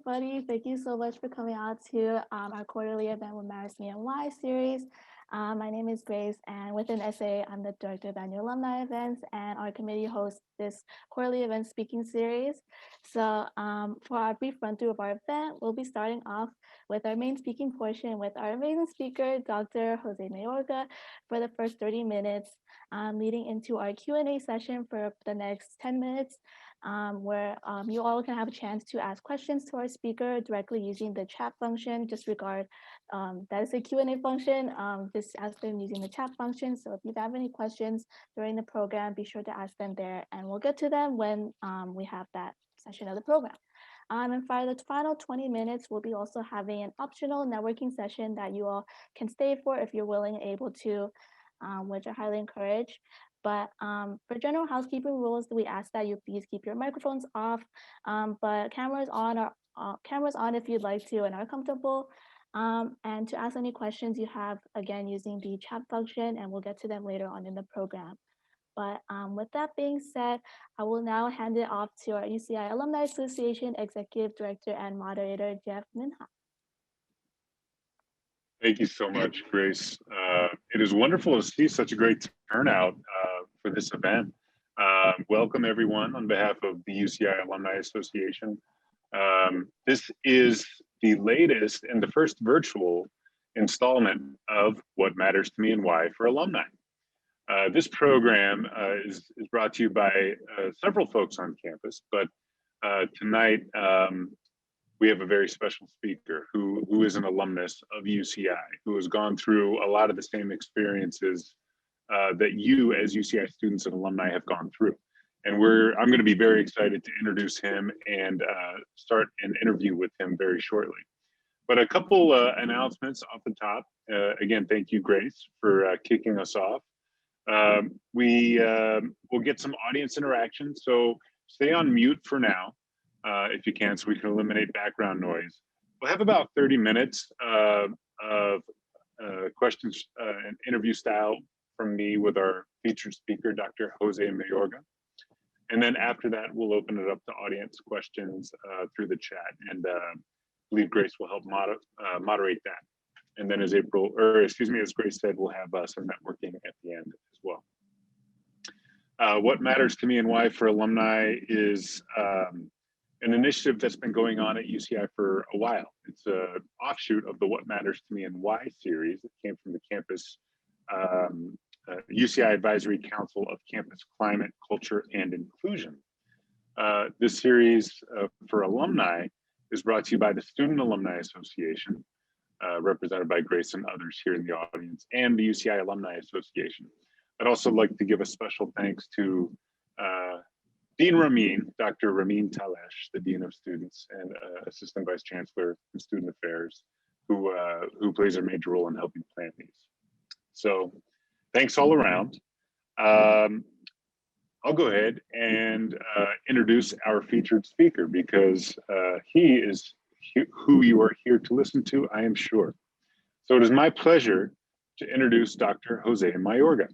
everybody. Thank you so much for coming out to our quarterly event with Matters to Me and Why series. My name is Grace, and within SA, I'm the director of annual alumni events, and our committee hosts this quarterly event speaking series. So for our brief run through of our event, we'll be starting off with our main speaking portion with our amazing speaker, Dr. Jose Mayorga, for the first 30 minutes, leading into our Q&A session for the next 10 minutes. Where you all can have a chance to ask questions to our speaker directly using the chat function. Disregard that is a Q&A function. Just ask them using the chat function. So if you have any questions during the program, be sure to ask them there, and we'll get to them when we have that session of the program. And for the final 20 minutes, we'll be also having an optional networking session that you all can stay for if you're willing and able to, which I highly encourage. But for general housekeeping rules, we ask that you please keep your microphones off, but cameras on if you'd like to and are comfortable. And to ask any questions you have, again, using the chat function, and we'll get to them later on in the program. But with that being said, I will now hand it off to our UCI Alumni Association Executive Director and Moderator, Jeff Minha. Thank you so much, Grace. It is wonderful to see such a great turnout for this event. Welcome everyone on behalf of the UCI Alumni Association. This is the latest and the first virtual installment of What Matters to Me and Why for Alumni. This program is brought to you by several folks on campus, but tonight, we have a very special speaker who is an alumnus of UCI, who has gone through a lot of the same experiences that you as UCI students and alumni have gone through. And I'm going to be very excited to introduce him and start an interview with him very shortly. But a couple announcements off the top. Again, thank you, Grace, for kicking us off. We will get some audience interaction, so stay on mute for now. If you can, so we can eliminate background noise. We'll have about 30 minutes of questions and interview style from me with our featured speaker, Dr. Jose Mayorga. And then after that, we'll open it up to audience questions through the chat, and I believe Grace will help moderate that. And then as Grace said, we'll have some networking at the end as well. What Matters to Me and Why for Alumni is an initiative that's been going on at UCI for a while. It's an offshoot of the What Matters to Me and Why series that came from the campus UCI Advisory Council of Campus Climate, Culture, and Inclusion. This series for alumni is brought to you by the Student Alumni Association, represented by Grace and others here in the audience, and the UCI Alumni Association. I'd also like to give a special thanks to Dean Ramin, Dr. Ramin Talesh, the Dean of Students and Assistant Vice Chancellor in Student Affairs, who plays a major role in helping plan these. So thanks all around. I'll go ahead and introduce our featured speaker, because he is who you are here to listen to, I am sure. So it is my pleasure to introduce Dr. Jose Mayorga.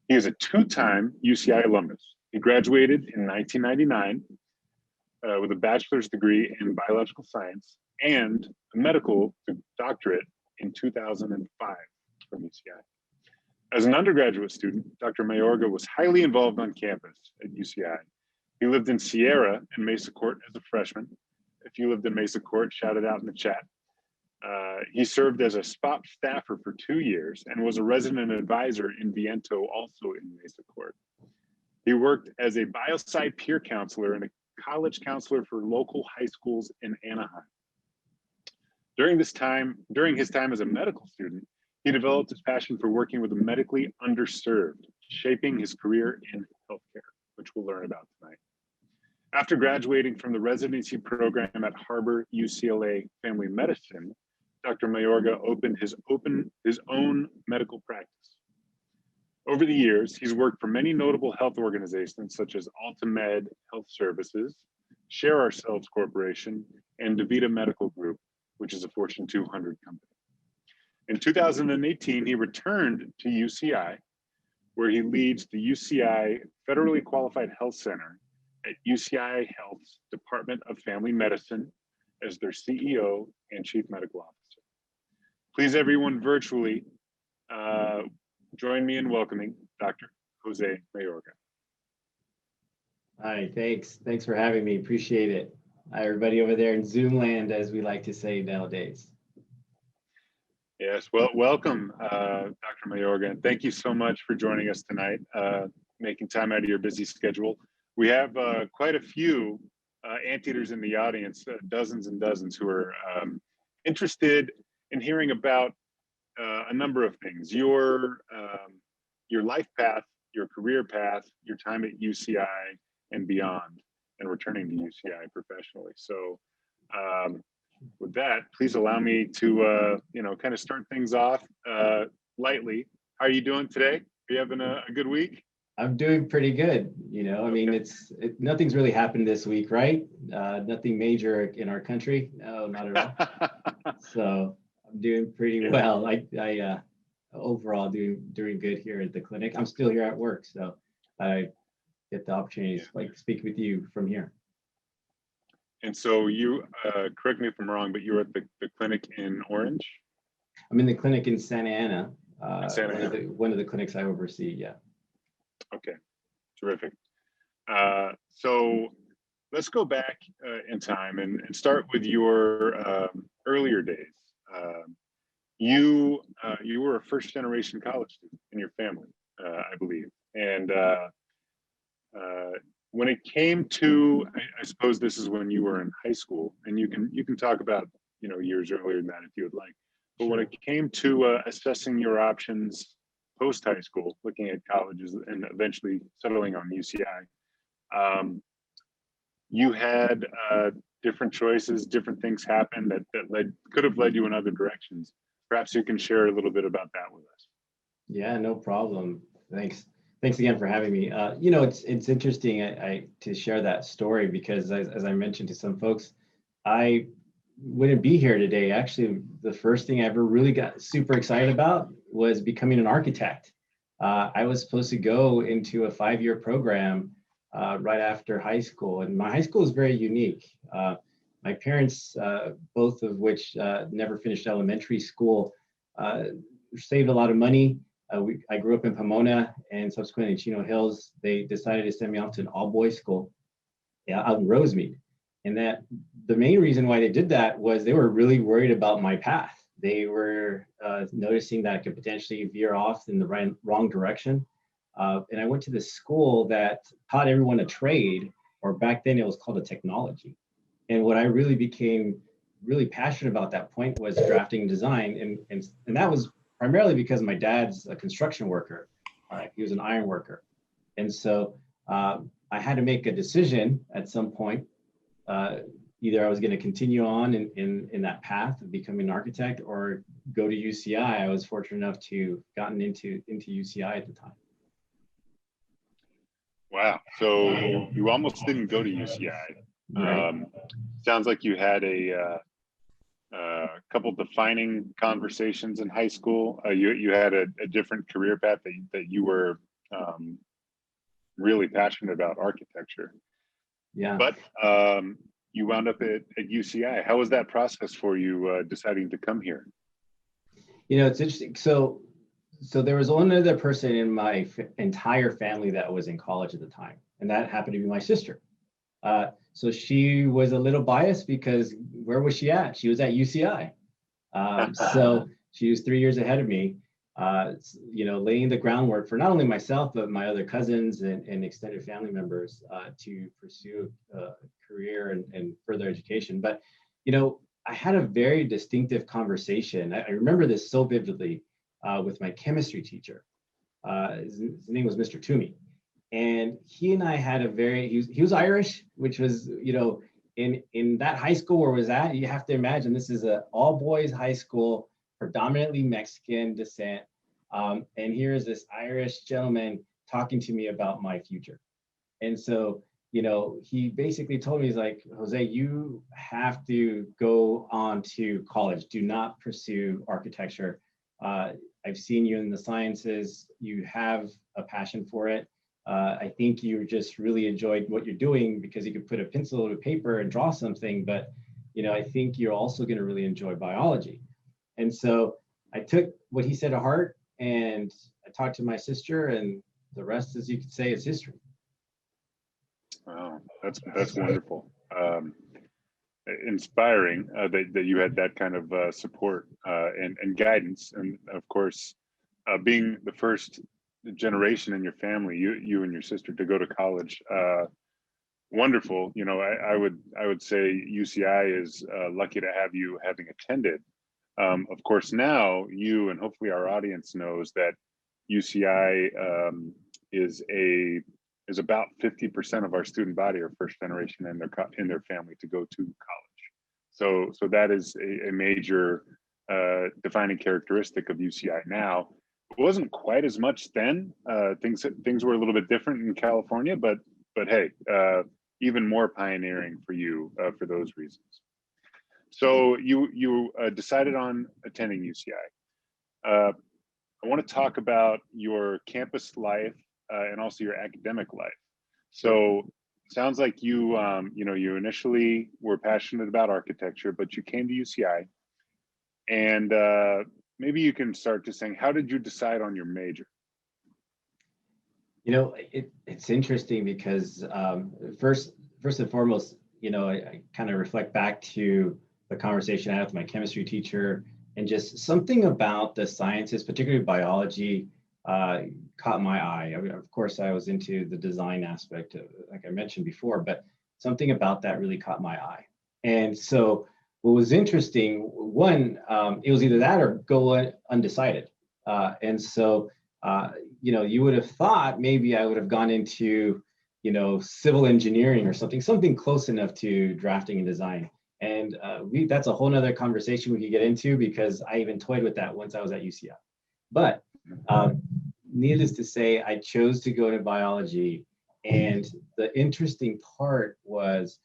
He is a two-time UCI alumnus. He graduated in 1999 with a bachelor's degree in biological science and a medical doctorate in 2005 from UCI. As an undergraduate student, Dr. Mayorga was highly involved on campus at UCI. He lived in Sierra and Mesa Court as a freshman. If you lived in Mesa Court, shout it out in the chat. He served as a spot staffer for 2 years and was a resident advisor in Viento, also in Mesa Court. He worked as a biosci peer counselor and a college counselor for local high schools in Anaheim. During his time as a medical student, he developed his passion for working with the medically underserved, shaping his career in healthcare, which we'll learn about tonight. After graduating from the residency program at Harbor UCLA Family Medicine, Dr. Mayorga opened his own medical practice. Over the years, he's worked for many notable health organizations such as Altamed Health Services, Share Ourselves Corporation, and DaVita Medical Group, which is a Fortune 200 company. In 2018, he returned to UCI, where he leads the UCI Federally Qualified Health Center at UCI Health's Department of Family Medicine as their CEO and Chief Medical Officer. Please, everyone virtually, join me in welcoming Dr. Jose Mayorga. Hi, thanks. Thanks for having me. Appreciate it. Hi, everybody over there in Zoom land, as we like to say nowadays. Yes, well, welcome, Dr. Mayorga, and thank you so much for joining us tonight, making time out of your busy schedule. We have quite a few anteaters in the audience, dozens and dozens, who are interested in hearing about a number of things: your life path, your career path, your time at UCI and beyond, and returning to UCI professionally. So with that, please allow me to kind of start things off lightly. How are you doing today? Are you having a good week? I'm doing pretty good. I mean, nothing's really happened this week, right? Nothing major in our country. No, not at all. So I'm doing pretty well. I overall doing good here at the clinic. I'm still here at work, so I get the opportunity to speak with you from here. And so you, correct me if I'm wrong, but you're at the clinic in Orange? I'm in the clinic in Santa Ana. One of the clinics I oversee, yeah. Okay, terrific. So let's go back in time and start with your earlier days. You were a first-generation college student in your family, I believe. And when it came to, I suppose this is when you were in high school, and you can talk about years earlier than that if you would like. But when it came to assessing your options post high school, looking at colleges and eventually settling on UCI, you had different choices, different things happened that could have led you in other directions. Perhaps you can share a little bit about that with us. Yeah, no problem. Thanks again for having me. It's interesting to share that story because as I mentioned to some folks, I wouldn't be here today. Actually, the first thing I ever really got super excited about was becoming an architect. I was supposed to go into a 5-year program right after high school, and my high school is very unique. My parents, both of which never finished elementary school, saved a lot of money. I grew up in Pomona and subsequently in Chino Hills. They decided to send me off to an all-boys school out in Rosemead. And that the main reason why they did that was they were really worried about my path. They were noticing that I could potentially veer off in the wrong direction. And I went to this school that taught everyone a trade, or back then it was called a technology. And what I really became really passionate about at that point was drafting and design. And that was primarily because my dad's a construction worker. He was an iron worker. And so I had to make a decision at some point. Either I was going to continue on in that path of becoming an architect or go to UCI. I was fortunate enough to gotten into UCI at the time. Wow. So you almost didn't go to UCI. Right. Sounds like you had a couple defining conversations in high school. You had a different career path that you were really passionate about, architecture. Yeah. But you wound up at UCI. How was that process for you deciding to come here? It's interesting. So there was one other person in my entire family that was in college at the time, and that happened to be my sister. So she was a little biased because where was she at? She was at UCI. So she was 3 years ahead of me, laying the groundwork for not only myself, but my other cousins and extended family members to pursue a career and further education. But, I had a very distinctive conversation. I remember this so vividly with my chemistry teacher. His name was Mr. Toomey. And he and I had he was Irish, which was, in that high school where I was at, you have to imagine this is an all boys high school, predominantly Mexican descent. And here's this Irish gentleman talking to me about my future. And so, he basically told me, he's like, Jose, you have to go on to college. Do not pursue architecture. I've seen you in the sciences. You have a passion for it. I think you just really enjoyed what you're doing because you could put a pencil to paper and draw something, but I think you're also going to really enjoy biology. And so I took what he said to heart, and I talked to my sister, and the rest, as you could say, is history. Wow, that's wonderful. Inspiring that you had that kind of support and guidance, and of course, being the first generation in your family, you and your sister, to go to college. Wonderful. I would say UCI is lucky to have you having attended. Of course, now you and hopefully our audience knows that UCI is about 50% of our student body are first generation in their family to go to college. So that is a major defining characteristic of UCI now. It wasn't quite as much then. Things were a little bit different in California, but hey, even more pioneering for you for those reasons. So you decided on attending UCI. I want to talk about your campus life and also your academic life. So sounds like you initially were passionate about architecture, but you came to UCI, and maybe you can start just saying, how did you decide on your major? It's interesting because first and foremost, I kind of reflect back to the conversation I had with my chemistry teacher, and just something about the sciences, particularly biology, caught my eye. I mean, of course, I was into the design aspect, like I mentioned before, but something about that really caught my eye. And so what was interesting, one, it was either that or go undecided. And so, you would have thought maybe I would have gone into, civil engineering or something close enough to drafting and design. And that's a whole nother conversation we could get into, because I even toyed with that once I was at UCI. But needless to say, I chose to go to biology. And the interesting part was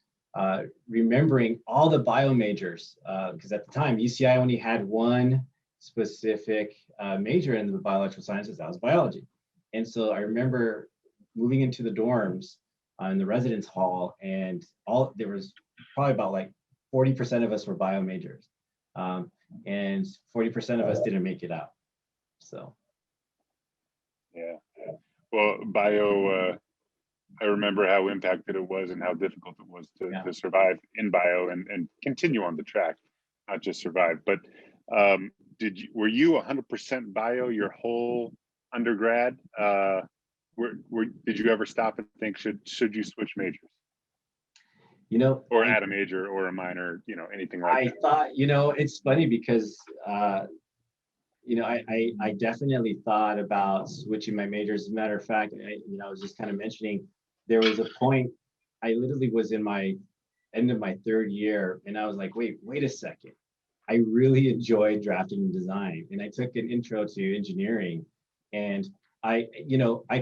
remembering all the bio majors, because at the time, UCI only had one specific major in the biological sciences, that was biology. And so I remember moving into the dorms in the residence hall, and there was probably about like 40% of us were bio majors, and 40% of us didn't make it out. So. Yeah. Well, bio, I remember how impacted it was and how difficult it was to survive in bio and continue on the track, not just survive. But were you 100% bio your whole undergrad? Did you ever stop and think, should you switch majors? Or add a major or a minor, anything like that? I thought, it's funny because, I definitely thought about switching my majors. As a matter of fact, I was just kind of mentioning, there was a point, I literally was in my end of my third year, and I was like, wait a second. I really enjoyed drafting and design. And I took an intro to engineering, and I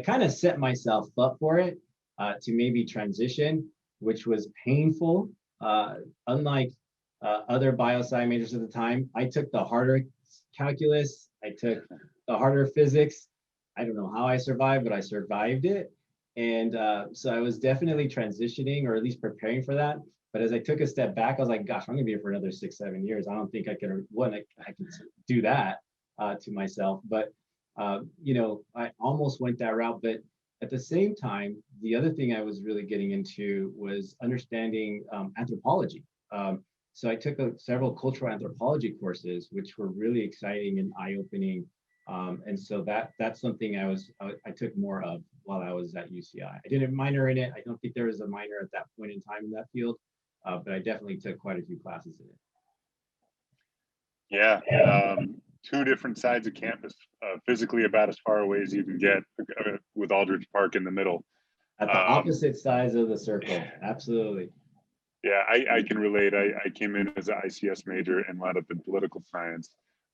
kind of set myself up for it to maybe transition, which was painful. Unlike other biosci majors at the time, I took the harder calculus, I took the harder physics. I don't know how I survived, but I survived it. And so I was definitely transitioning, or at least preparing for that. But as I took a step back, I was like, gosh, I'm gonna be here for another 6-7 years. I don't think I can do that to myself. But I almost went that route. But at the same time, the other thing I was really getting into was understanding anthropology. So I took several cultural anthropology courses, which were really exciting and eye-opening. And so that's something I took more of while I was at UCI. I didn't minor in it. I don't think there was a minor at that point in time in that field, but I definitely took quite a few classes in it. Yeah, two different sides of campus, physically about as far away as you can get, with Aldridge Park in the middle. At the opposite sides of the circle, absolutely. Yeah, I can relate. I came in as an ICS major and wound up in political science,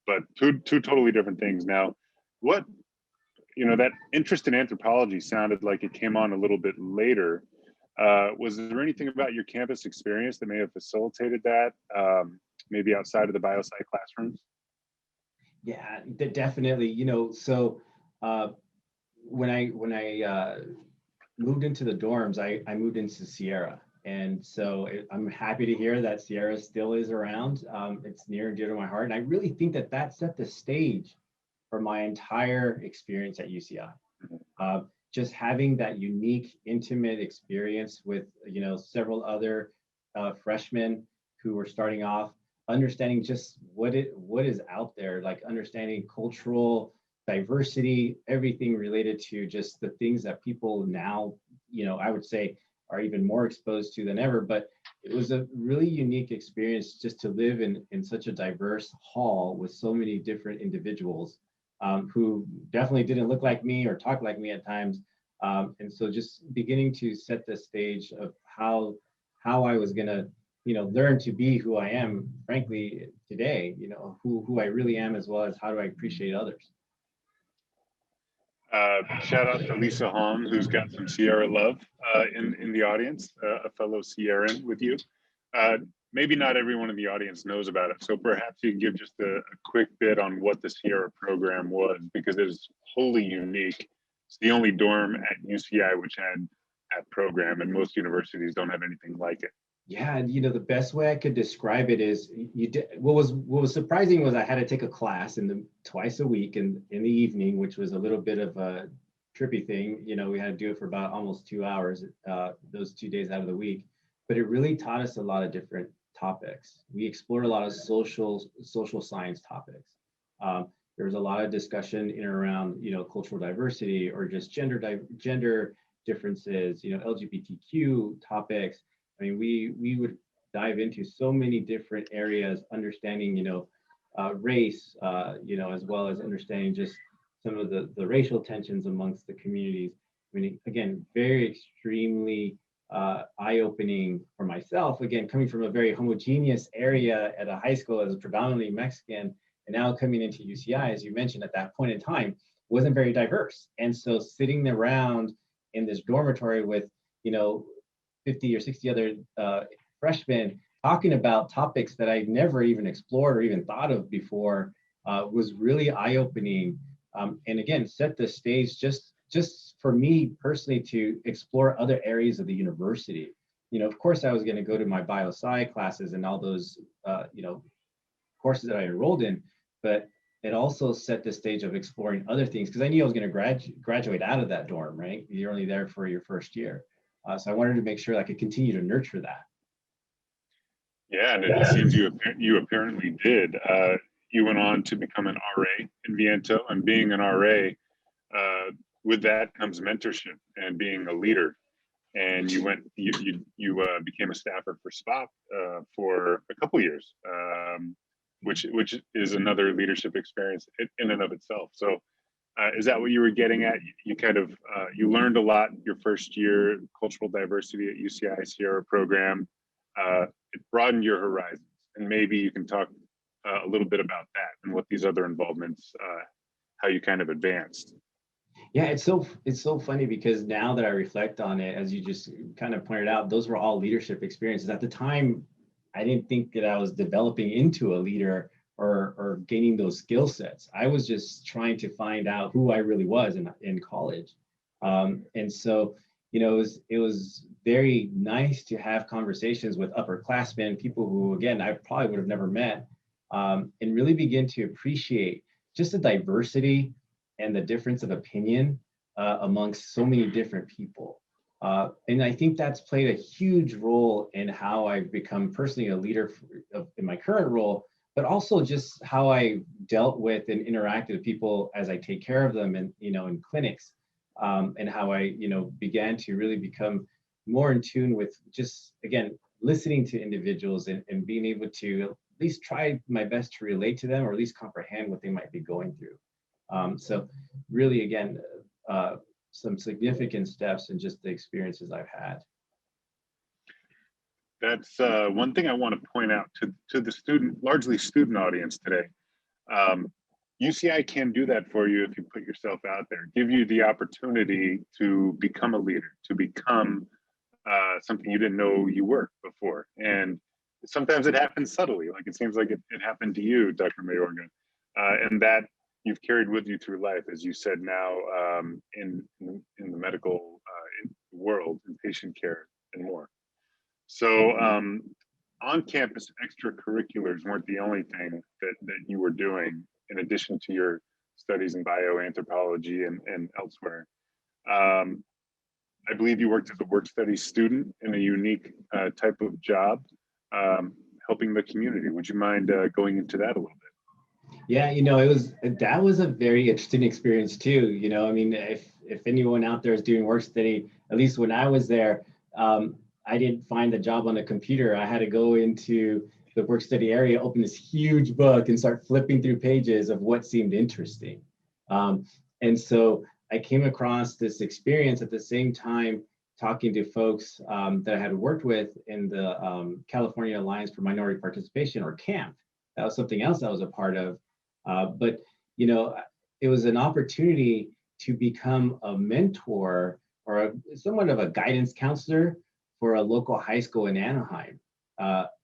but two totally different things. Now, that interest in anthropology sounded like it came on a little bit later. Was there anything about your campus experience that may have facilitated that, maybe outside of the biosci classrooms? Yeah, definitely. So when I moved into the dorms, I moved into Sierra. And so I'm happy to hear that Sierra still is around. It's near and dear to my heart. And I really think that that set the stage for my entire experience at UCI. Just having that unique, intimate experience with, several other freshmen who were starting off, understanding just what is out there, like understanding cultural diversity, everything related to just the things that people now, I would say are even more exposed to than ever. But it was a really unique experience just to live in such a diverse hall with so many different individuals who definitely didn't look like me or talk like me at times. And so just beginning to set the stage of how I was gonna, learn to be who I am, frankly, today, who I really am, as well as how do I appreciate others. Shout out to Lisa Hong, who's got some Sierra love in the audience, a fellow Sierran with you. Maybe not everyone in the audience knows about it, so perhaps you can give just a quick bit on what the Sierra program was, because it is wholly unique. It's the only dorm at UCI which had that program, and most universities don't have anything like it. Yeah, the best way I could describe it is what was surprising was I had to take a class twice a week in the evening, which was a little bit of a trippy thing. We had to do it for about almost 2 hours those 2 days out of the week. But it really taught us a lot of different topics. We explored a lot of social science topics. There was a lot of discussion in and around cultural diversity or just gender differences, LGBTQ topics. I mean, we would dive into so many different areas, understanding, race, as well as understanding just some of the racial tensions amongst the communities. I mean, again, very extremely eye-opening for myself. Again, coming from a very homogeneous area at a high school as a predominantly Mexican, and now coming into UCI, as you mentioned, at that point in time, wasn't very diverse. And so sitting around in this dormitory with, 50 or 60 other freshmen talking about topics that I'd never even explored or even thought of before was really eye-opening. And again, set the stage just for me personally to explore other areas of the university. Of course, I was going to go to my bio-sci classes and all those, courses that I enrolled in, but it also set the stage of exploring other things because I knew I was going to graduate out of that dorm, right? You're only there for your first year. So I wanted to make sure I could continue to nurture that. Yeah, and it seems you apparently did. You went on to become an RA in Viento, and being an RA, with that comes mentorship and being a leader. And you became a staffer for SPOP for a couple years, which is another leadership experience in and of itself. So. Is that what you were getting at? You kind of you learned a lot your first year, cultural diversity at UCI Sierra program. It broadened your horizons, and maybe you can talk a little bit about that and what these other involvements, how you kind of advanced. Yeah, it's so funny because now that I reflect on it, as you just kind of pointed out, those were all leadership experiences. At the time, I didn't think that I was developing into a leader or gaining those skill sets. I was just trying to find out who I really was in college. And so, it was very nice to have conversations with upperclassmen, people who, again, I probably would have never met, and really begin to appreciate just the diversity and the difference of opinion amongst so many different people. And I think that's played a huge role in how I've become personally a leader in my current role, but also just how I dealt with and interacted with people as I take care of them and, in clinics, and how I, began to really become more in tune with just, again, listening to individuals and being able to at least try my best to relate to them or at least comprehend what they might be going through. So really, again, some significant steps in just the experiences I've had. That's one thing I want to point out to the largely student audience today. UCI can do that for you if you put yourself out there, give you the opportunity to become a leader, to become something you didn't know you were before. And sometimes it happens subtly, like it seems like it happened to you, Dr. Mayorga, and that you've carried with you through life, as you said now, in the medical world, in patient care and more. So on-campus extracurriculars weren't the only thing that you were doing in addition to your studies in bioanthropology and elsewhere. I believe you worked as a work study student in a unique type of job, helping the community. Would you mind going into that a little bit? Yeah, that was a very interesting experience too. I mean, if anyone out there is doing work study, at least when I was there, I didn't find the job on a computer. I had to go into the work study area, open this huge book, and start flipping through pages of what seemed interesting. And so I came across this experience at the same time talking to folks that I had worked with in the California Alliance for Minority Participation, or CAMP. That was something else I was a part of. But it was an opportunity to become a mentor or somewhat of a guidance counselor for a local high school in Anaheim.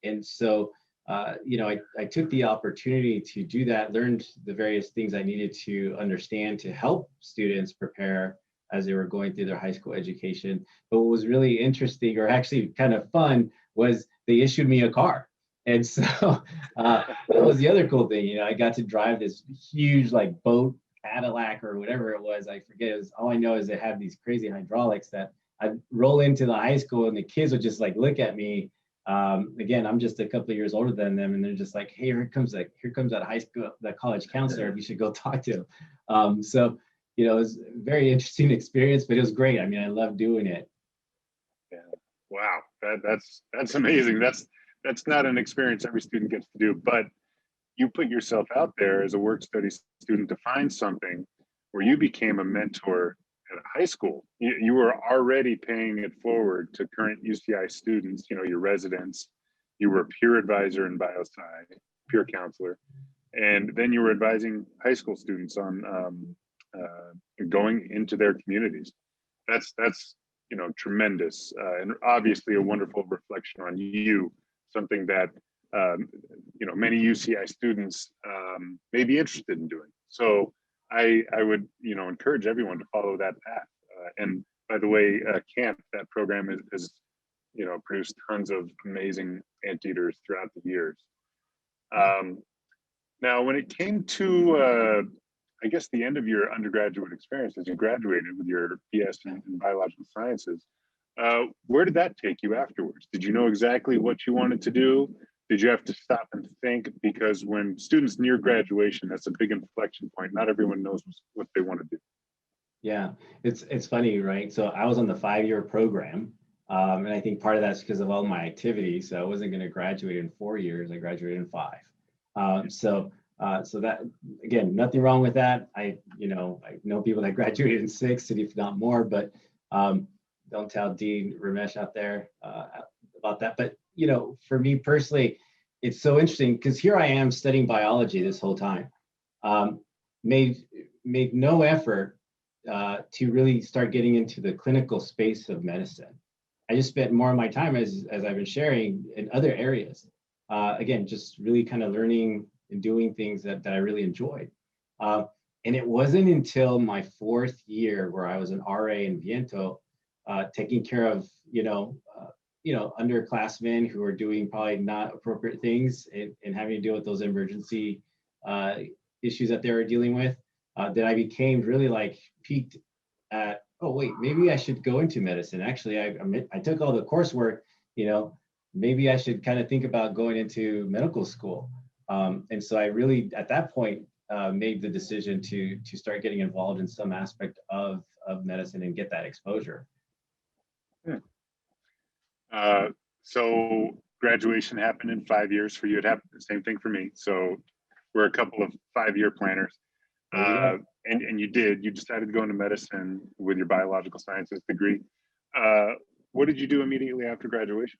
And so, I took the opportunity to do that, learned the various things I needed to understand to help students prepare as they were going through their high school education. But what was really interesting, or actually kind of fun, was they issued me a car. And so that was the other cool thing. I got to drive this huge boat Cadillac or whatever it was. I forget. All I know is it had these crazy hydraulics that I'd roll into the high school and the kids would just look at me. Again, I'm just a couple of years older than them, and they're just like, "Hey, here comes that high school, that college counselor. You should go talk to him." So it was a very interesting experience, but it was great. I mean, I loved doing it. Yeah. Wow, that's amazing. That's not an experience every student gets to do, but you put yourself out there as a work study student to find something where you became a mentor at a high school. You were already paying it forward to current UCI students, your residents. You were a peer advisor in biosci, peer counselor, and then you were advising high school students on going into their communities. That's tremendous, and obviously a wonderful reflection on you, something that many UCI students may be interested in doing. So I would encourage everyone to follow that path. And by the way, CAMP, that program is produced tons of amazing anteaters throughout the years. Now, when it came to I guess the end of your undergraduate experience, as you graduated with your BS in biological sciences, where did that take you afterwards? Did you know exactly what you wanted to do? Did you have to stop and think? Because when students near graduation, that's a big inflection point. Not everyone knows what they want to do. Yeah, it's funny, right? So I was on the 5-year program, and I think part of that's because of all my activities. So I wasn't going to graduate in 4 years. I graduated in 5. So that, again, nothing wrong with that. I know people that graduated in 6, if not more, but don't tell Dean Ramesh out there about that. But for me personally, it's so interesting because here I am studying biology this whole time. Made no effort to really start getting into the clinical space of medicine. I just spent more of my time, as I've been sharing, in other areas. Again, just really kind of learning and doing things that I really enjoyed. And it wasn't until my 4th year where I was an RA in Viento, taking care of, underclassmen who are doing probably not appropriate things and having to deal with those emergency issues that they were dealing with, that I became really peaked at, oh, wait, maybe I should go into medicine. Actually, I took all the coursework, maybe I should kind of think about going into medical school. And so I really, at that point, made the decision to start getting involved in some aspect of medicine and get that exposure. So graduation happened in 5 years for you. It happened the same thing for me. So we're a couple of 5-year planners. And you decided to go into medicine with your biological sciences degree. What did you do immediately after graduation?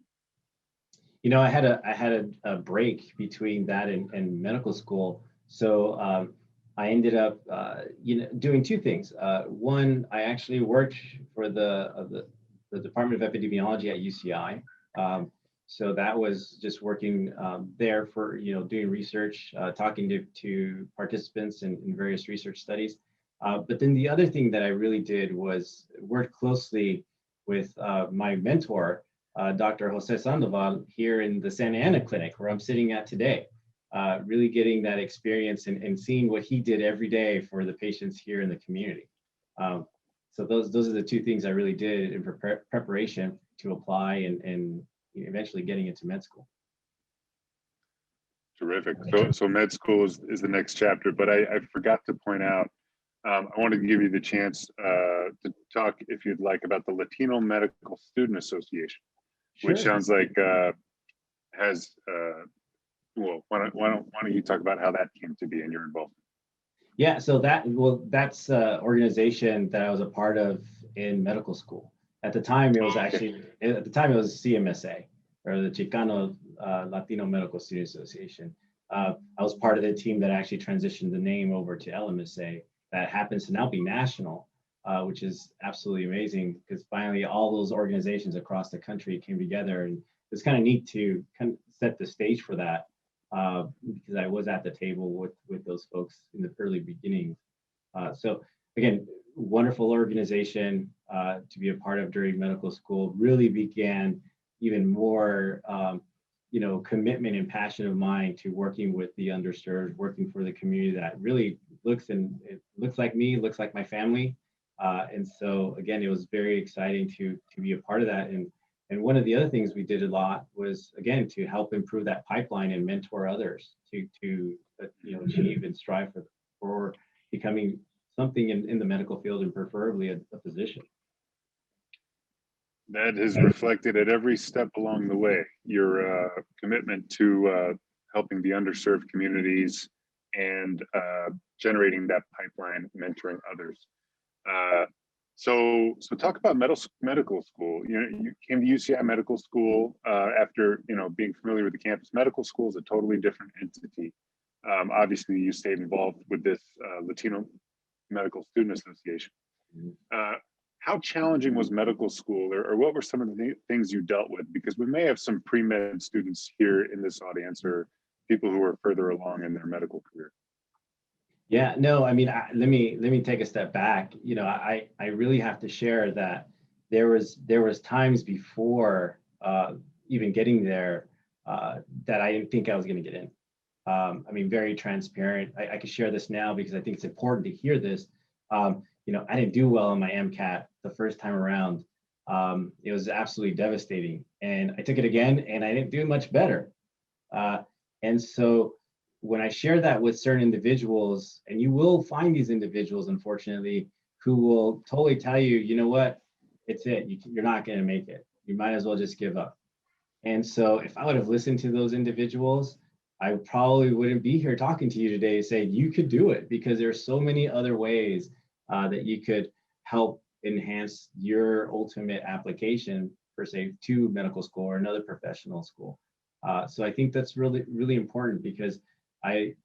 I had a break between that and medical school. So I ended up, doing 2 things. One, I actually worked for the Department of Epidemiology at UCI. So that was just working there for, doing research, talking to participants in various research studies. But then the other thing that I really did was work closely with my mentor, Dr. Jose Sandoval here in the Santa Ana clinic where I'm sitting at today, really getting that experience and seeing what he did every day for the patients here in the community. So those are the two things I really did in preparation to apply and eventually getting into med school. Terrific. So med school is the next chapter, but I forgot to point out, I wanted to give you the chance to talk, if you'd like, about the Latino Medical Student Association, Sure. which sounds like has, well, why don't you talk about how that came to be and your involvement? Yeah, so that's an organization that I was a part of in medical school. At the time, it was CMSA, or the Chicano Latino Medical Student Association. I was part of the team that actually transitioned the name over to LMSA. That happens to now be national, which is absolutely amazing because finally all those organizations across the country came together, and it's kind of neat to kind of set the stage for that. Because I was at the table with those folks in the early beginnings. So again, wonderful organization to be a part of during medical school. Really began even more, commitment and passion of mine to working with the underserved, working for the community that really looks like me, looks like my family. And so again, it was very exciting to be a part of that. And one of the other things we did a lot was, again, to help improve that pipeline and mentor others to achieve and strive for becoming something in the medical field and preferably a physician. That is reflected at every step along the way, your commitment to helping the underserved communities and generating that pipeline, mentoring others. So talk about medical school. You came to UCI Medical School after being familiar with the campus. Medical school is a totally different entity. Obviously, you stayed involved with this Latino Medical Student Association. How challenging was medical school, or what were some of the things you dealt with? Because we may have some pre-med students here in this audience, or people who are further along in their medical career. Yeah, no, I mean, let me take a step back. I really have to share that there was times before even getting there that I didn't think I was going to get in. I mean, very transparent. I can share this now because I think it's important to hear this. I didn't do well on my MCAT the first time around. It was absolutely devastating, and I took it again, and I didn't do much better. And so when I share that with certain individuals, and you will find these individuals, unfortunately, who will totally tell you, you know what, it's it. You're not going to make it. You might as well just give up. And so if I would have listened to those individuals, I probably wouldn't be here talking to you today saying you could do it, because there's so many other ways that you could help enhance your ultimate application, per se, to medical school or another professional school. So I think that's really, really important, because I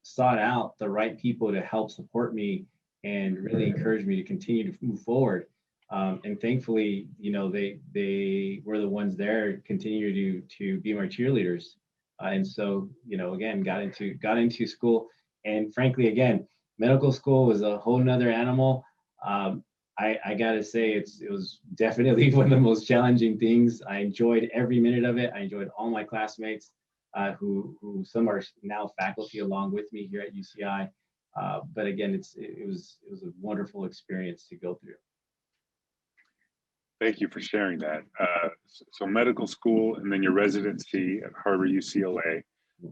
sought out the right people to help support me and really encourage me to continue to move forward. And thankfully, they were the ones there, continue to be my cheerleaders. And so, again, got into school. And frankly, again, medical school was a whole nother animal. I gotta say, it was definitely one of the most challenging things. I enjoyed every minute of it. I enjoyed all my classmates, who some are now faculty along with me here at UCI. But again, it was a wonderful experience to go through. Thank you for sharing that. So medical school and then your residency at Harvard UCLA.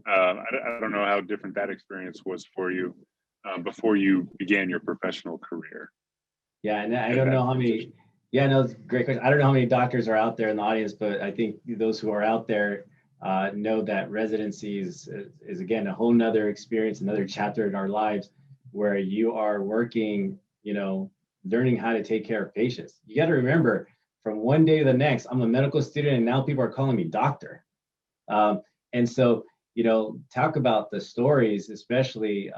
I don't know how different that experience was for you before you began your professional career. Yeah, and I don't know how many. Yeah, no, it's a great question. I don't know how many doctors are out there in the audience, but I think those who are out there know that residency is again a whole nother experience, another chapter in our lives, where you are working, learning how to take care of patients. You got to remember, from one day to the next, I'm a medical student, and now people are calling me doctor. And so, talk about the stories, especially,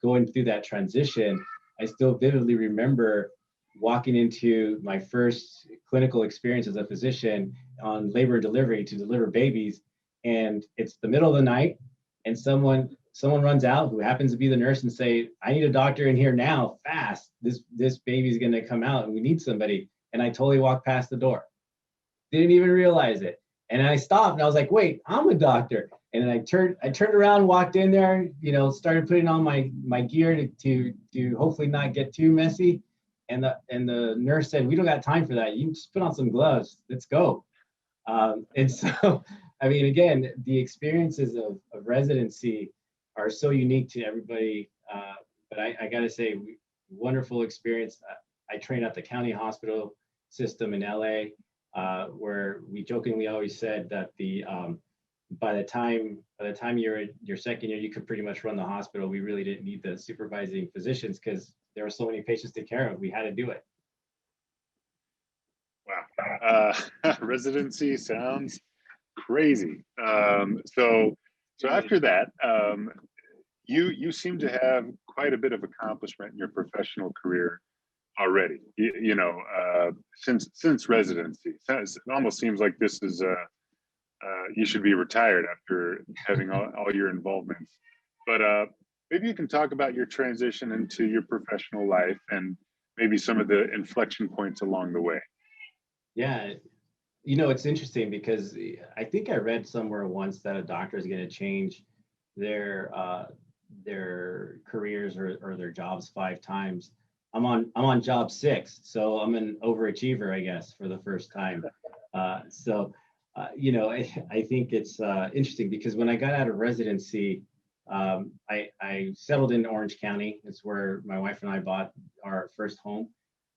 going through that transition. I still vividly remember walking into my first clinical experience as a physician on labor and delivery to deliver babies. And it's the middle of the night, and someone runs out who happens to be the nurse and say, I need a doctor in here now, fast. This baby's going to come out and we need somebody. And I totally walked past the door. Didn't even realize it. And I stopped and I was like, wait, I'm a doctor. And then I turned around, walked in there, started putting on my gear to hopefully not get too messy. And the nurse said, we don't got time for that. You just put on some gloves. Let's go. And so, I mean, again, the experiences of residency are so unique to everybody. But I got to say, wonderful experience. I trained at the county hospital system in LA, where we jokingly always said that by the time you're in your second year, you could pretty much run the hospital. We really didn't need the supervising physicians because there were so many patients to care of. We had to do it. Wow. Residency sounds crazy. So after that, you seem to have quite a bit of accomplishment in your professional career already. Since residency, it almost seems like this is you should be retired after having all your involvements. But maybe you can talk about your transition into your professional life and maybe some of the inflection points along the way. Yeah, it's interesting because I think I read somewhere once that a doctor is going to change their careers or their jobs 5 times. I'm on job 6, so I'm an overachiever, I guess, for the first time. I think it's interesting because when I got out of residency, I settled in Orange County. It's where my wife and I bought our first home.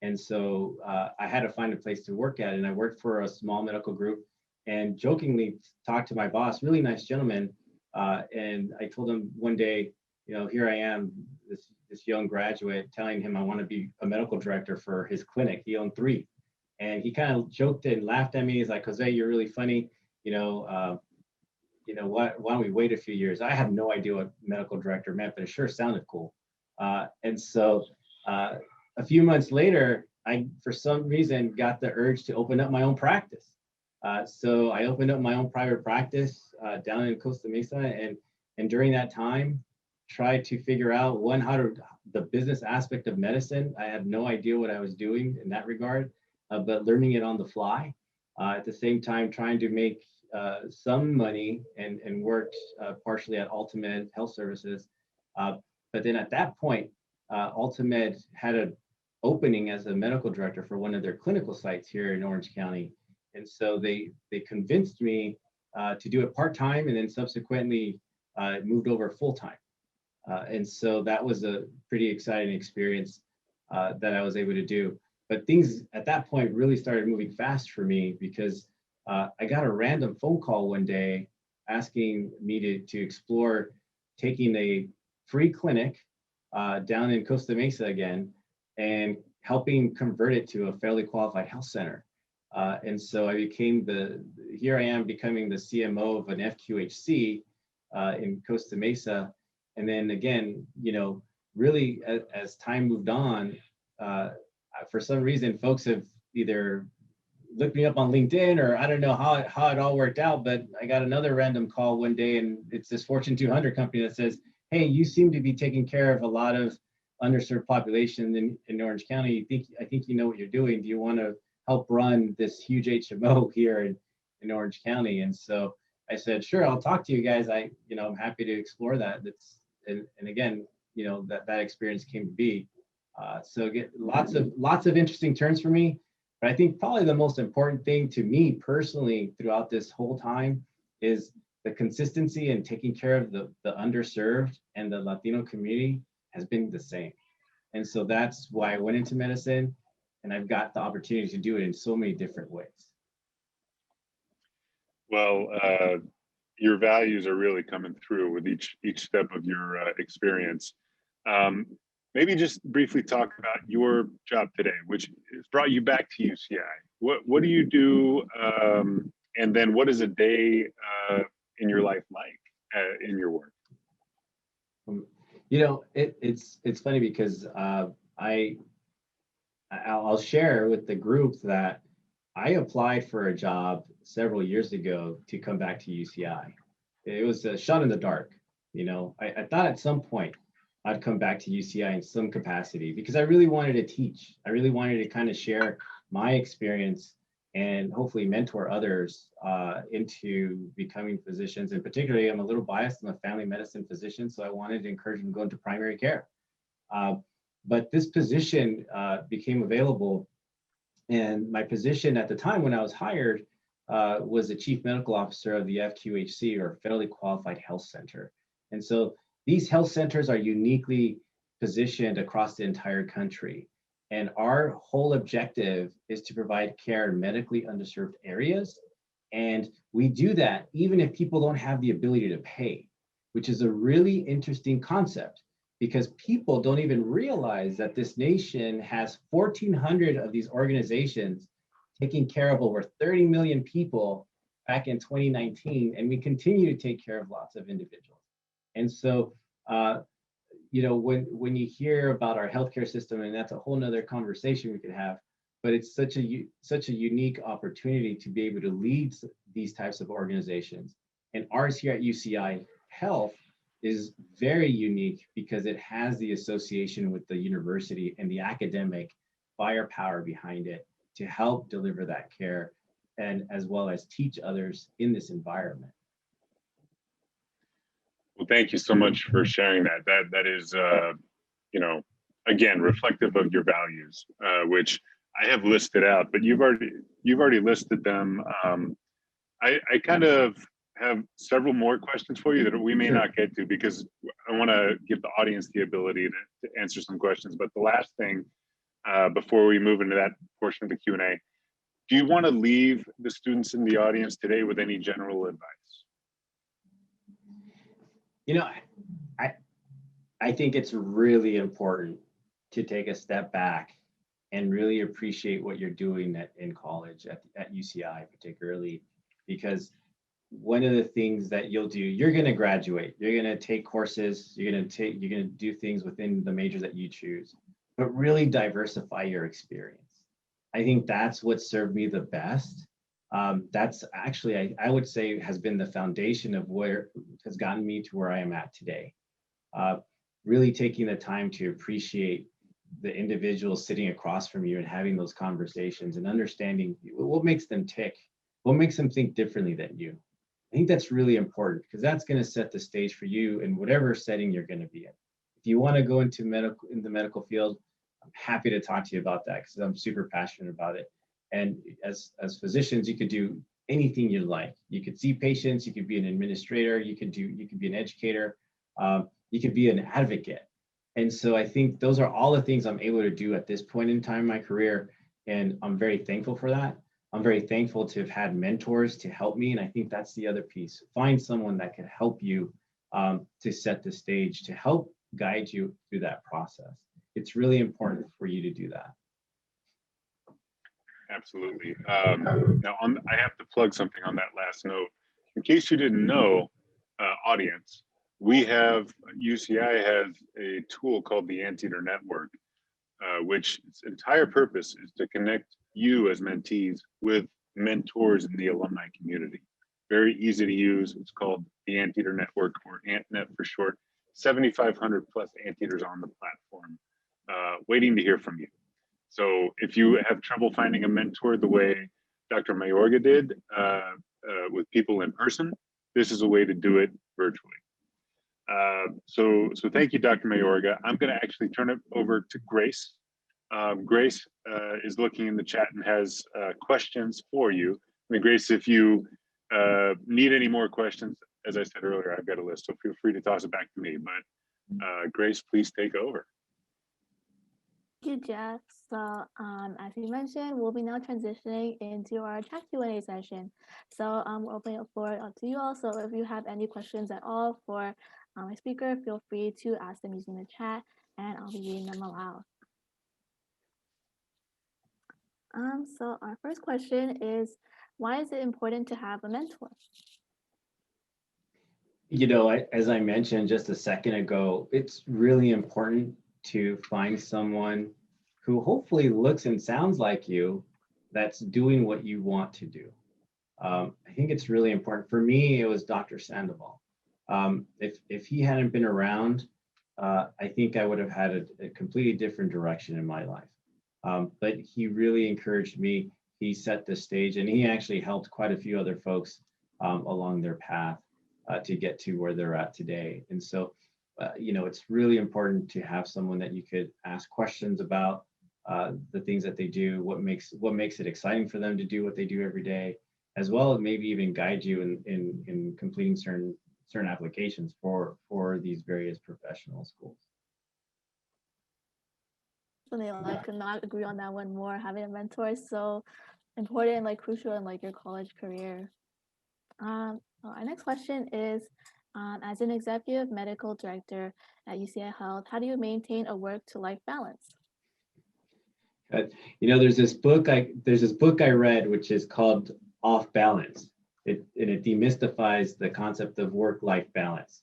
And so I had to find a place to work at, and I worked for a small medical group and jokingly talked to my boss, really nice gentleman. And I told him one day, here I am, this young graduate, telling him I want to be a medical director for his clinic. He owned 3. And he kind of joked and laughed at me. He's like, Jose, you're really funny. Why don't we wait a few years? I had no idea what medical director meant, but it sure sounded cool. And so a few months later, I, for some reason, got the urge to open up my own practice. So I opened up my own private practice down in Costa Mesa, and during that time, tried to figure out the business aspect of medicine. I had no idea what I was doing in that regard, but learning it on the fly. At the same time, trying to make some money and worked partially at Ultimate Health Services. But then at that point, Ultimate had an opening as a medical director for one of their clinical sites here in Orange County. And so they convinced me to do it part-time, and then subsequently moved over full-time. And so that was a pretty exciting experience that I was able to do. But things at that point really started moving fast for me because I got a random phone call one day asking me to explore taking a free clinic down in Costa Mesa again and helping convert it to a fairly qualified health center. And so here I am becoming the CMO of an FQHC in Costa Mesa. And then again, really as time moved on, for some reason, folks have either looked me up on LinkedIn, or I don't know how it all worked out, but I got another random call one day, and it's this Fortune 200 company that says, hey, you seem to be taking care of a lot of underserved population in Orange County. I think you know what you're doing. Do you want to help run this huge HMO here in Orange County? And so I said, sure, I'll talk to you guys. I'm happy to explore that. And again, that experience came to be. So again, lots of interesting turns for me. But I think probably the most important thing to me personally throughout this whole time is the consistency in taking care of the underserved and the Latino community has been the same. And so that's why I went into medicine, and I've got the opportunity to do it in so many different ways. Well, your values are really coming through with each step of your experience. Maybe just briefly talk about your job today, which brought you back to UCI. What do you do, and then what is a day in your life like in your work? It's funny because I'll share with the group that I applied for a job several years ago to come back to UCI. It was a shot in the dark. I thought at some point I'd come back to UCI in some capacity because I really wanted to teach. I really wanted to kind of share my experience and hopefully mentor others into becoming physicians. And particularly, I'm a little biased. I'm a family medicine physician, so I wanted to encourage them to go into primary care. But this position became available, and my position at the time when I was hired was the chief medical officer of the FQHC, or Federally Qualified Health Center. And so these health centers are uniquely positioned across the entire country. And our whole objective is to provide care in medically underserved areas. And we do that even if people don't have the ability to pay, which is a really interesting concept, because people don't even realize that this nation has 1,400 of these organizations taking care of over 30 million people back in 2019, and we continue to take care of lots of individuals. And so, you know, when you hear about our healthcare system, and that's a whole nother conversation we could have, but it's such a unique opportunity to be able to lead these types of organizations. And ours here at UCI Health is very unique because it has the association with the university and the academic firepower behind it to help deliver that care, and as well as teach others in this environment. Well, thank you so much for sharing that. That is, you know, again, reflective of your values, which I have listed out, but you've already listed them. I kind of have several more questions for you that we may not get to, because I want to give the audience the ability to answer some questions. But the last thing, before we move into that portion of the Q&A, do you want to leave the students in the audience today with any general advice? You know, I think it's really important to take a step back and really appreciate what you're doing in college, at UCI particularly, because one of the things that you'll do, you're going to graduate, you're going to take courses, you're going to do things within the major that you choose, but really diversify your experience. I think that's what served me the best. That's actually, I would say, has been the foundation of where has gotten me to where I am at today. Really taking the time to appreciate the individuals sitting across from you and having those conversations and understanding what makes them tick, what makes them think differently than you. I think that's really important, because that's going to set the stage for you in whatever setting you're going to be in. If you want to go into the medical field, I'm happy to talk to you about that, because I'm super passionate about it. And as physicians, you could do anything you like. You could see patients, you could be an administrator, you could be an educator, you could be an advocate. And so I think those are all the things I'm able to do at this point in time in my career. And I'm very thankful for that. I'm very thankful to have had mentors to help me. And I think that's the other piece. Find someone that can help you to set the stage, to help guide you through that process. It's really important for you to do that. Absolutely. Now, I have to plug something on that last note. In case you didn't know, audience, UCI has a tool called the Anteater Network, which its entire purpose is to connect you as mentees with mentors in the alumni community. Very easy to use. It's called the Anteater Network, or AntNet for short. 7,500 plus Anteaters on the platform, waiting to hear from you. So if you have trouble finding a mentor the way Dr. Mayorga did with people in person, this is a way to do it virtually. So thank you, Dr. Mayorga. I'm going to actually turn it over to Grace. Grace is looking in the chat and has questions for you. I mean, Grace, if you need any more questions, as I said earlier, I've got a list, so feel free to toss it back to me. But Grace, please take over. Thank you, Jeff. So as you mentioned, we'll be now transitioning into our chat Q&A session. So we're opening the floor up to you all. So if you have any questions at all for my speaker, feel free to ask them using the chat, and I'll be reading them aloud. So our first question is, why is it important to have a mentor? You know, as I mentioned just a second ago, it's really important to find someone who hopefully looks and sounds like you, that's doing what you want to do. I think it's really important. For me, it was Dr. Sandoval. If he hadn't been around, I think I would have had a completely different direction in my life. But he really encouraged me. he set the stage, and he actually helped quite a few other folks along their path to get to where they're at today. And so, it's really important to have someone that you could ask questions about the things that they do, what makes it exciting for them to do what they do every day, as well as maybe even guide you in completing certain applications for these various professional schools. I could not agree on that one more. Having a mentor is so important and like crucial in like your college career. So our next question is, as an executive medical director at UCI Health, how do you maintain a work to life balance? There's this book I read, which is called Off Balance. It demystifies the concept of work-life balance.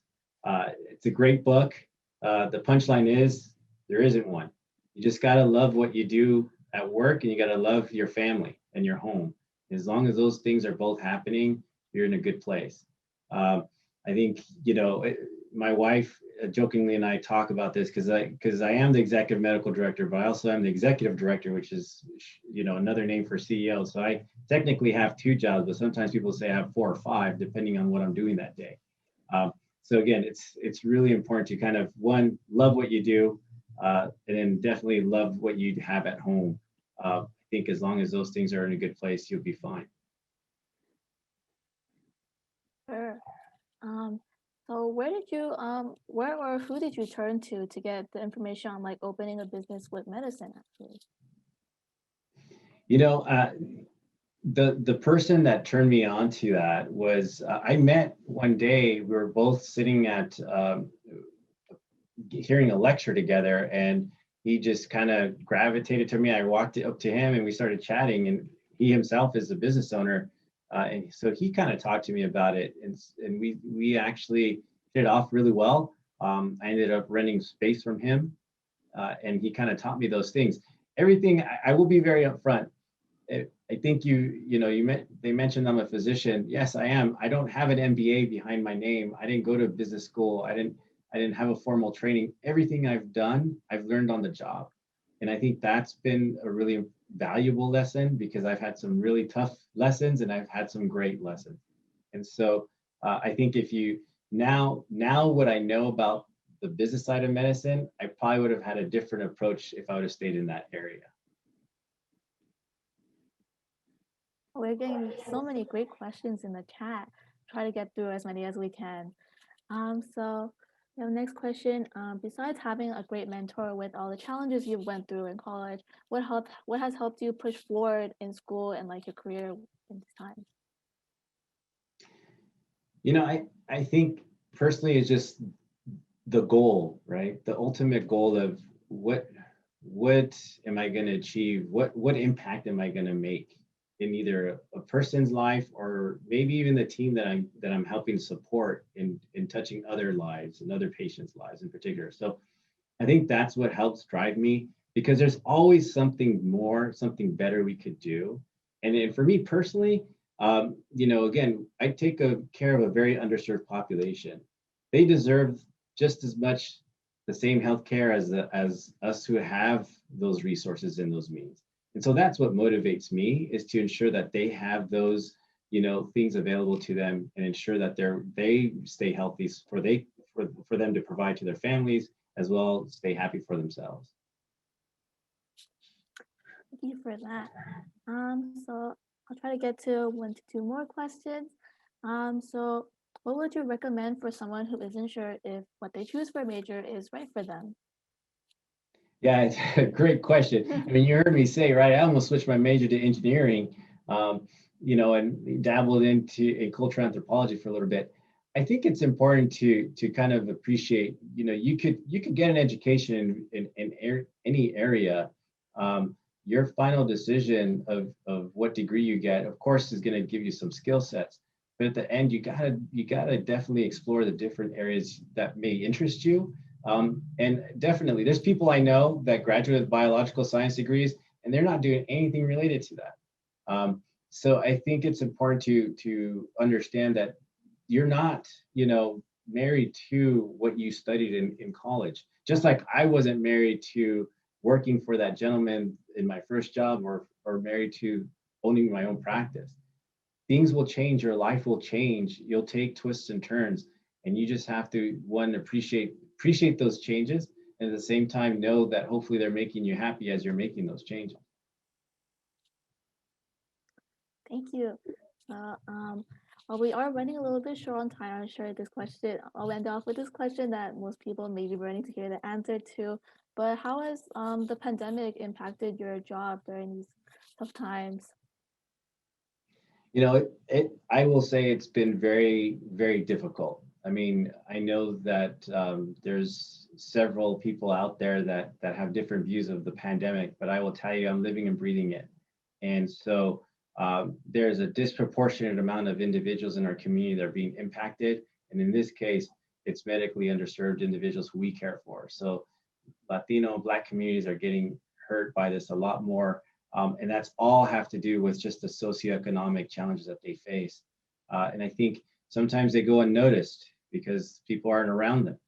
It's a great book. The punchline is there isn't one. You just gotta love what you do at work, and you gotta love your family and your home. As long as those things are both happening, you're in a good place. I think my wife jokingly and I talk about this because I am the executive medical director, but I also am the executive director, which is another name for CEO. So I technically have two jobs, but sometimes people say I have 4 or 5 depending on what I'm doing that day. So again, it's really important to kind of, one, love what you do, and then definitely love what you have at home. I think as long as those things are in a good place, you'll be fine. Sure. So where or who did you turn to get the information on like opening a business with medicine actually? The person that turned me on to that was, I met one day, we were both sitting at hearing a lecture together, and he just kind of gravitated to me. I walked up to him and we started chatting, and he himself is a business owner. And so he kind of talked to me about it, and we actually hit it off really well. I ended up renting space from him, and he kind of taught me those things. Everything, I will be very upfront. I think they mentioned I'm a physician. Yes, I am. I don't have an MBA behind my name. I didn't go to business school. I didn't have a formal training. Everything I've done, I've learned on the job. And I think that's been a really valuable lesson, because I've had some really tough lessons and I've had some great lessons. And so I think if you now what I know about the business side of medicine, I probably would have had a different approach if I would have stayed in that area. We're getting so many great questions in the chat. Try to get through as many as we can. So next question. Besides having a great mentor with all the challenges you went through in college, what has helped you push forward in school and like your career in this time? I think personally it's just the goal, right? The ultimate goal of what am I going to achieve? What impact am I going to make in either a person's life or maybe even the team that I'm helping support in touching other lives and other patients' lives in particular. So I think that's what helps drive me, because there's always something more, something better we could do. And for me personally, again, I take care of a very underserved population. They deserve just as much the same healthcare as us who have those resources and those means. And so that's what motivates me, is to ensure that they have those, things available to them, and ensure that they stay healthy for them to provide to their families, as well as stay happy for themselves. Thank you for that. So I'll try to get to 1 to 2 more questions. So what would you recommend for someone who isn't sure if what they choose for a major is right for them? Yeah, it's a great question. I mean, you heard me say, right, I almost switched my major to engineering, and dabbled in cultural anthropology for a little bit. I think it's important to kind of appreciate, you could get an education in any area. Your final decision of what degree you get, of course, is going to give you some skill sets. But at the end, you gotta definitely explore the different areas that may interest you. And definitely, there's people I know that graduate with biological science degrees, and they're not doing anything related to that. So I think it's important to understand that you're not, married to what you studied in college. Just like I wasn't married to working for that gentleman in my first job, or married to owning my own practice. Things will change, your life will change. You'll take twists and turns, and you just have to one appreciate those changes, and at the same time know that hopefully they're making you happy as you're making those changes. Thank you. Well, we are running a little bit short on time. I'm sure this question, I'll end off with this question that most people may be running to hear the answer to. But how has the pandemic impacted your job during these tough times? You know, I will say it's been very, very difficult. I mean, I know that there's several people out there that have different views of the pandemic, but I will tell you, I'm living and breathing it. And so there's a disproportionate amount of individuals in our community that are being impacted. And in this case, it's medically underserved individuals who we care for. So Latino and Black communities are getting hurt by this a lot more. And that's all have to do with just the socioeconomic challenges that they face. And I think sometimes they go unnoticed because people aren't around them.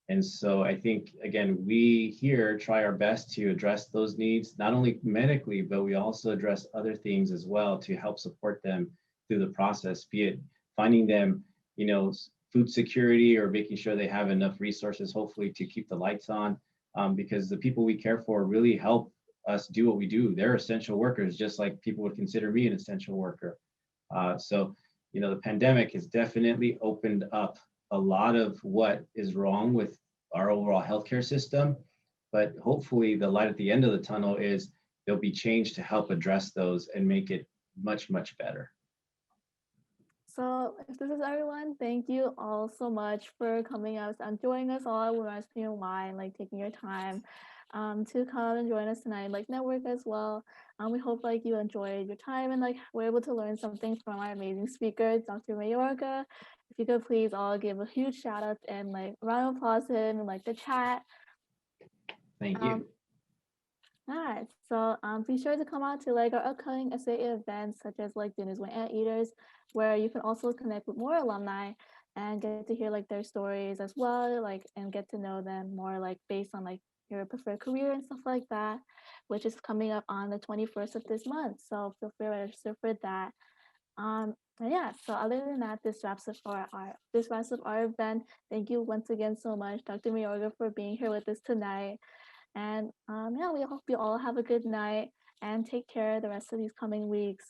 And so I think, again, we here try our best to address those needs, not only medically, but we also address other things as well to help support them through the process, be it finding them, you know, food security or making sure they have enough resources, hopefully to keep the lights on, because the people we care for really help us do what we do. They're essential workers, just like people would consider me an essential worker. So, you know, the pandemic has definitely opened up a lot of what is wrong with our overall healthcare system, but hopefully the light at the end of the tunnel is there'll be change to help address those and make it much, much better. So if this is everyone, thank you all so much for coming out and joining us all with us and like taking your time to come and join us tonight, like network as well. We hope like you enjoyed your time and like we're able to learn something from our amazing speaker, Dr. Mayorga. If you could please all give a huge shout out and like round of applause to him and like the chat. Thank you. All right, so be sure to come out to like our upcoming SA events such as like Dinners with Anteaters, where you can also connect with more alumni and get to hear like their stories as well, like and get to know them more like based on like your preferred career and stuff like that, which is coming up on the 21st of this month. So feel free to register for that. And yeah, so other than that, this wraps up our event. Thank you once again so much, Dr. Mayorga, for being here with us tonight. And yeah, we hope you all have a good night and take care the rest of these coming weeks.